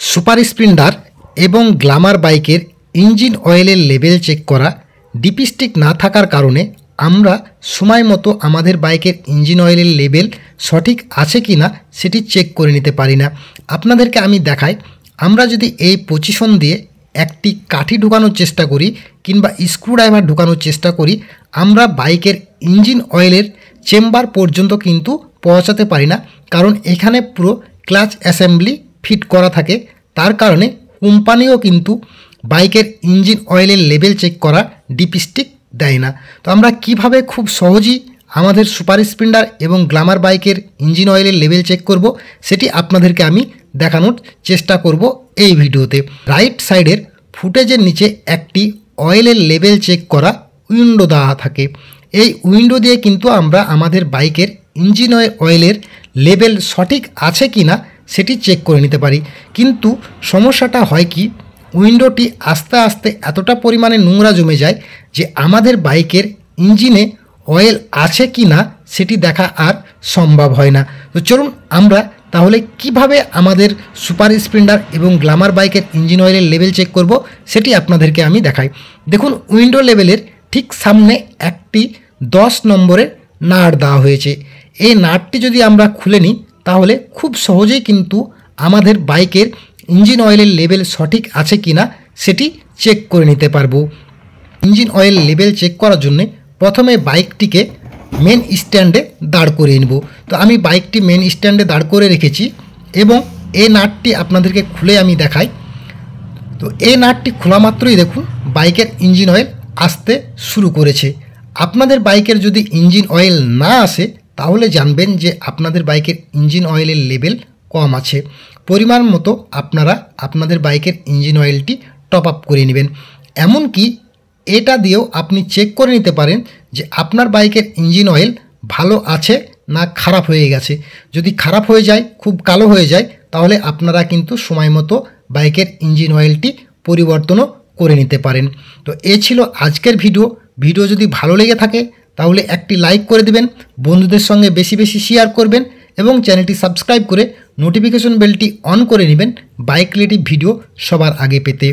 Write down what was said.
Super Splendor এবং Glamour বাইকের engine অয়েলের লেভেল চেক করা ডিপস্টিক না থাকার কারণে আমরা সময় মতো আমাদের বাইকের ইঞ্জিন অয়েলের লেভেল সঠিক আছে কি না সেটি চেক করে নিতে পারি না। আপনাদেরকে আমি দেখাই, আমরা যদি এই পজিশন দিয়ে একটি কাঠি ঢোকানোর চেষ্টা করি কিংবা স্ক্রুড্রাইভার ঢোকানোর চেষ্টা করি, আমরা বাইকের ইঞ্জিন অয়েলের চেম্বার পর্যন্ত কিন্তু পৌঁছাতে পারি না, কারণ এখানে পুরো ক্লাচ অ্যাসেম্বলি ফিট করা থাকে। তার কারণে কোম্পানিও কিন্তু বাইকের ইঞ্জিন অয়েলের লেভেল চেক করা ডিপস্টিক দেয় না। তো আমরা কিভাবে খুব সহজেই আমাদের সুপার স্প্লেন্ডার এবং গ্ল্যামার বাইকের ইঞ্জিন অয়েলের লেভেল চেক করব সেটি আপনাদেরকে আমি দেখানোর চেষ্টা করব এই ভিডিওতে। রাইট সাইডের ফুটেজের নিচে একটি অয়েলের লেভেল চেক করা উইন্ডো দেওয়া থাকে। এই উইন্ডো দিয়ে কিন্তু আমরা আমাদের বাইকের ইঞ্জিন অয়েলের লেভেল সঠিক আছে কি না সেটি চেক করে নিতে পারি। কিন্তু সমস্যাটা হয় কি, উইন্ডোটি আস্তে আস্তে এতটা পরিমাণে নোংরা জমে যায় যে আমাদের বাইকের ইঞ্জিনে অয়েল আছে কি না সেটি দেখা আর সম্ভব হয় না। তো চলুন আমরা তাহলে কিভাবে আমাদের সুপার স্প্লেন্ডার এবং গ্ল্যামার বাইকের ইঞ্জিন অয়েলের লেভেল চেক করব সেটি আপনাদেরকে আমি দেখাই। দেখুন, উইন্ডো লেভেলের ঠিক সামনে একটি 10 নম্বরের নাট দেওয়া হয়েছে। এই নাটটি যদি আমরা খুলে নিই তাহলে খুব সহজেই কিন্তু আমাদের বাইকের ইঞ্জিন অয়েলের লেভেল সঠিক আছে কি না সেটি চেক করে নিতে পারবো। ইঞ্জিন অয়েল লেভেল চেক করার জন্য প্রথমে বাইকটিকে মেন স্ট্যান্ডে দাঁড় করিয়ে নেব। তো আমি বাইকটি মেন স্ট্যান্ডে দাঁড় করে রেখেছি এবং এই নাটটি আপনাদেরকে খুলে আমি দেখাই। তো এই নাটটি খোলা মাত্রই দেখুন বাইকের ইঞ্জিন অয়েল আসতে শুরু করেছে। আপনাদের বাইকের যদি ইঞ্জিন অয়েল না আসে তাহলে জানবেন যে আপনাদের বাইকের ইঞ্জিন অয়েলের লেভেল কম আছে। পরিমাণ মতো আপনারা আপনাদের বাইকের ইঞ্জিন অয়েলটি টপ আপ করে নেবেন। এমনকি এটা দিয়েও আপনি চেক করে নিতে পারেন যে আপনার বাইকের ইঞ্জিন অয়েল ভালো আছে না খারাপ হয়ে গেছে। যদি খারাপ হয়ে যায়, খুব কালো হয়ে যায়, তাহলে আপনারা কিন্তু সময় মতো বাইকের ইঞ্জিন অয়েলটি পরিবর্তনও করে নিতে পারেন। তো এ ছিল আজকের ভিডিও যদি ভালো লেগে থাকে তাহলে একটি লাইক করে দেবেন, বন্ধুদের সঙ্গে বেশি বেশি শেয়ার করবেন এবং চ্যানেলটি সাবস্ক্রাইব করে নোটিফিকেশন বেলটি অন করে নেবেন বাইক রিলেটিভ ভিডিও সবার আগে পেতে।